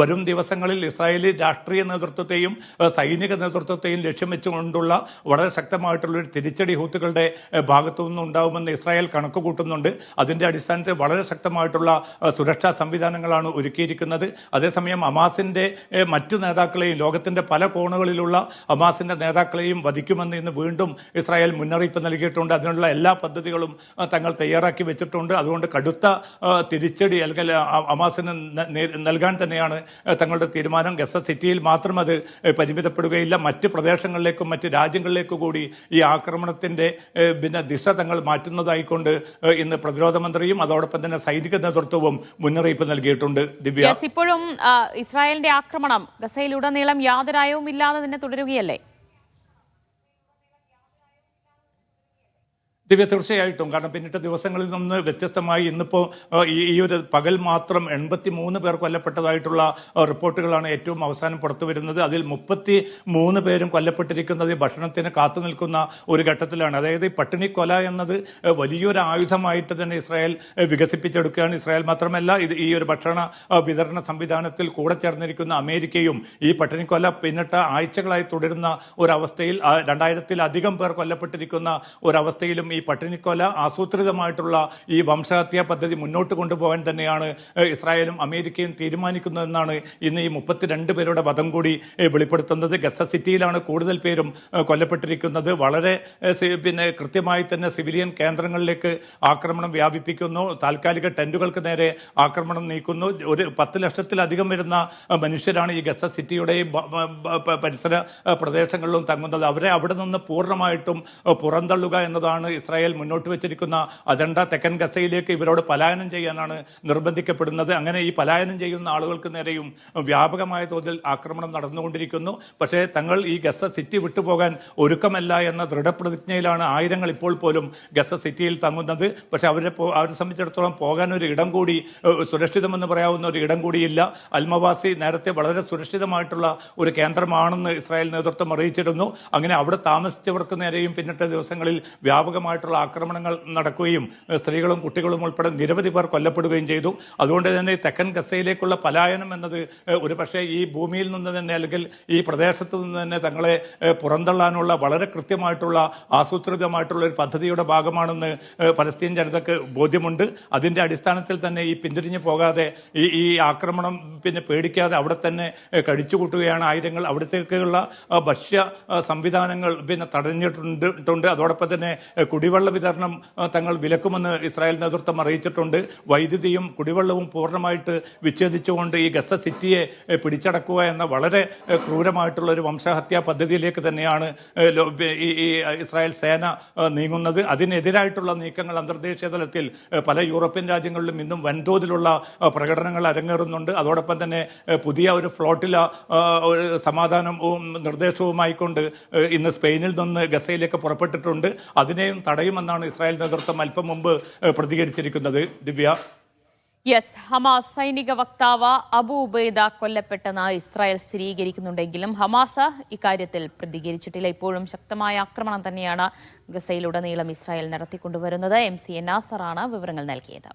വരും ദിവസങ്ങളിൽ ഇസ്രായേലി രാഷ്ട്രീയ നേതൃത്വത്തെയും സൈനിക നേതൃത്വത്തെയും ലക്ഷ്യം വെച്ചുകൊണ്ടുള്ള വളരെ ശക്തമായിട്ടുള്ളൊരു തിരിച്ചടി ഹൂത്തുകളുടെ ഭാഗത്തു നിന്നും ഉണ്ടാവുമെന്ന് ഇസ്രായേൽ കണക്ക് കൂട്ടുന്നുണ്ട്. അതിൻ്റെ അടിസ്ഥാനത്തിൽ വളരെ ശക്തമായിട്ടുള്ള സുരക്ഷാ സംവിധാനങ്ങളാണ് ഒരുക്കിയിരിക്കുന്നത്. അതേസമയം ഹമാസിൻ്റെ മറ്റു നേതാക്കളെയും ലോകത്തിൻ്റെ പല കോണുകളിലുള്ള ഹമാസിൻ്റെ നേതാക്കളെയും വധിക്കുമെന്ന് ഇന്ന് വീണ്ടും ഇസ്രായേൽ മുന്നറിയിപ്പ് നൽകിയിട്ടുണ്ട്. അതിനുള്ള എല്ലാ പദ്ധതികളും തങ്ങൾ തയ്യാറാക്കി വെച്ചിട്ടുണ്ട്. അതുകൊണ്ട് കടുത്ത തിരിച്ചടി അല്ലെങ്കിൽ ഹമാസിന് നൽകാൻ തന്നെയാണ് തങ്ങളുടെ തീരുമാനം. ഗസ സിറ്റിയിൽ മാത്രം അത് പരിമിതപ്പെടുകയില്ല, മറ്റ് പ്രദേശങ്ങളിലേക്കും മറ്റ് രാജ്യങ്ങളിലേക്കും കൂടി ഈ ആക്രമണത്തിൻ്റെ ദിശ തങ്ങൾ മാറ്റുന്നതായിക്കൊണ്ട് ഇന്ന് പ്രതിരോധ മന്ത്രിയും അതോടൊപ്പം തന്നെ സൈനിക നേതൃത്വവും മുന്നറിയിപ്പ് നൽകിയിട്ടുണ്ട്. ദിവ്യ, ഇപ്പോഴും ഇസ്രായേലിന്റെ ആക്രമണം ഗസയിലുടനീളം യാതൊരായവും ഇല്ലാതെ തന്നെ തുടരുകയല്ലേ? ദിവ്യ, തീർച്ചയായിട്ടും. കാരണം പിന്നിട്ട ദിവസങ്ങളിൽ നിന്ന് വ്യത്യസ്തമായി ഇന്നിപ്പോൾ ഈ ഒരു പകൽ മാത്രം 83 പേർ കൊല്ലപ്പെട്ടതായിട്ടുള്ള റിപ്പോർട്ടുകളാണ് ഏറ്റവും അവസാനം പുറത്തു വരുന്നത്. അതിൽ 33 പേരും കൊല്ലപ്പെട്ടിരിക്കുന്നത് ഭക്ഷണത്തിന് കാത്തു നിൽക്കുന്ന ഒരു ഘട്ടത്തിലാണ്. അതായത് പട്ടിണി കൊല എന്നത് വലിയൊരു ആയുധമായിട്ട് തന്നെ ഇസ്രായേൽ വികസിപ്പിച്ചെടുക്കുകയാണ്. ഇസ്രായേൽ മാത്രമല്ല, ഈ ഒരു ഭക്ഷണ വിതരണ സംവിധാനത്തിൽ കൂടെ ചേർന്നിരിക്കുന്ന അമേരിക്കയും ഈ പട്ടിണിക്കൊല പിന്നിട്ട ആഴ്ചകളായി തുടരുന്ന ഒരവസ്ഥയിൽ 2000-ലധികം പേർ കൊല്ലപ്പെട്ടിരിക്കുന്ന ഒരവസ്ഥയിലും ഈ പട്ടിണിക്കൊല ആസൂത്രിതമായിട്ടുള്ള ഈ വംശഹത്യാ പദ്ധതി മുന്നോട്ട് കൊണ്ടുപോകാൻ തന്നെയാണ് ഇസ്രായേലും അമേരിക്കയും തീരുമാനിക്കുന്നതെന്നാണ് ഇന്ന് ഈ 32 പേരുടെ വധം കൂടി വെളിപ്പെടുത്തുന്നത്. ഗസ സിറ്റിയിലാണ് കൂടുതൽ പേരും കൊല്ലപ്പെട്ടിരിക്കുന്നത്. വളരെ കൃത്യമായി തന്നെ സിവിലിയൻ കേന്ദ്രങ്ങളിലേക്ക് ആക്രമണം വ്യാപിപ്പിക്കുന്നു. താൽക്കാലിക ടെന്റുകൾക്ക് നേരെ ആക്രമണം നീക്കുന്നു. ഒരു 10 ലക്ഷത്തിലധികം വരുന്ന മനുഷ്യരാണ് ഈ ഗസ സിറ്റിയുടെയും പരിസര പ്രദേശങ്ങളിലും തങ്ങുന്നത്. അവരെ അവിടെ നിന്ന് പൂർണ്ണമായിട്ടും പുറന്തള്ളുക എന്നതാണ് ഇസ്രായേൽ മുന്നോട്ട് വെച്ചിരിക്കുന്ന അജണ്ട. തെക്കൻ ഗസയിലേക്ക് ഇവരോട് പലായനം ചെയ്യാനാണ് നിർബന്ധിക്കപ്പെടുന്നത്. അങ്ങനെ ഈ പലായനം ചെയ്യുന്ന ആളുകൾക്ക് നേരെയും വ്യാപകമായ തോതിൽ ആക്രമണം നടന്നുകൊണ്ടിരിക്കുന്നു. പക്ഷേ തങ്ങൾ ഈ ഗസ സിറ്റി വിട്ടുപോകാൻ ഒരുക്കമല്ല എന്ന ദൃഢപ്രതിജ്ഞയിലാണ് ആയിരങ്ങൾ ഇപ്പോൾ പോലും ഗസ സിറ്റിയിൽ തങ്ങുന്നത്. പക്ഷെ അവരെ സംബന്ധിച്ചിടത്തോളം പോകാൻ ഒരു ഇടം കൂടി, സുരക്ഷിതമെന്ന് പറയാവുന്ന ഒരു ഇടം കൂടിയില്ല. അൽമവാസി നേരത്തെ വളരെ സുരക്ഷിതമായിട്ടുള്ള ഒരു കേന്ദ്രമാണെന്ന് ഇസ്രായേൽ നേതൃത്വം അറിയിച്ചിരുന്നു. അങ്ങനെ അവിടെ താമസിച്ചവർക്ക് നേരെയും പിന്നിട്ട ദിവസങ്ങളിൽ വ്യാപകമായിട്ടുള്ള ആക്രമണങ്ങൾ നടക്കുകയും സ്ത്രീകളും കുട്ടികളും ഉൾപ്പെടെ നിരവധി പേർ കൊല്ലപ്പെടുകയും ചെയ്തു. അതുകൊണ്ട് തന്നെ തെക്കൻ ഗസയിലേക്കുള്ള പലായനം എന്നത് ഒരു പക്ഷേ ഈ ഭൂമിയിൽ നിന്ന് തന്നെ അല്ലെങ്കിൽ ഈ പ്രദേശത്ത് നിന്ന് തന്നെ തങ്ങളെ പുറന്തള്ളാനുള്ള വളരെ കൃത്യമായിട്ടുള്ള ആസൂത്രിതമായിട്ടുള്ള ഒരു പദ്ധതിയുടെ ഭാഗമാണെന്ന് പലസ്തീൻ ജനതയ്ക്ക് ബോധ്യമുണ്ട്. അതിൻ്റെ അടിസ്ഥാനത്തിൽ തന്നെ ഈ പിന്തിരിഞ്ഞു പോകാതെ ഈ ആക്രമണം പേടിക്കാതെ അവിടെ തന്നെ കഴിച്ചുകൂട്ടുകയാണ് ആയിരങ്ങൾ. അവിടത്തേക്കുള്ള ഭക്ഷ്യ സംവിധാനങ്ങൾ തടഞ്ഞിട്ടുണ്ട്. അതോടൊപ്പം തന്നെ കുടിവെള്ള വിതരണം തങ്ങൾ വിലക്കുമെന്ന് ഇസ്രായേൽ നേതൃത്വം അറിയിച്ചിട്ടുണ്ട്. വൈദ്യുതിയും കുടിവെള്ളവും പൂർണ്ണമായിട്ട് വിച്ഛേദിച്ചുകൊണ്ട് ഈ ഗസ സിറ്റിയെ പിടിച്ചടക്കുക എന്ന വളരെ ക്രൂരമായിട്ടുള്ള ഒരു വംശഹത്യാ പദ്ധതിയിലേക്ക് തന്നെയാണ് ഈ ഇസ്രായേൽ സേന നീങ്ങുന്നത്. അതിനെതിരായിട്ടുള്ള നീക്കങ്ങൾ അന്തർദേശീയ തലത്തിൽ പല യൂറോപ്യൻ രാജ്യങ്ങളിലും ഇന്നും വൻതോതിലുള്ള പ്രകടനങ്ങൾ അരങ്ങേറുന്നുണ്ട്. അതോടൊപ്പം തന്നെ പുതിയ ഒരു ഫ്ലോട്ടില സമാധാനവും നിർദ്ദേശവുമായിക്കൊണ്ട് ഇന്ന് സ്പെയിനിൽ നിന്ന് ഗസയിലേക്ക് പുറപ്പെട്ടിട്ടുണ്ട്. അതിനെയും തടയുമെന്നാണ് ഇസ്രായേൽ നേതൃത്വം അല്പം മുമ്പ് പ്രതികരിച്ചിരിക്കുന്നത്. ദിവ്യ, യെസ്, ഹമാസ് സൈനിക വക്താവ് അബു ഉബൈദ കൊല്ലപ്പെട്ടെന്ന് ഇസ്രായേൽ സ്ഥിരീകരിക്കുന്നുണ്ടെങ്കിലും ഹമാസ് ഇക്കാര്യത്തിൽ പ്രതികരിച്ചിട്ടില്ല. ഇപ്പോഴും ശക്തമായ ആക്രമണം തന്നെയാണ് ഗസയിലുടനീളം ഇസ്രായേൽ നടത്തിക്കൊണ്ടുവരുന്നത്. MC നാസറാണ് വിവരങ്ങൾ നൽകിയത്.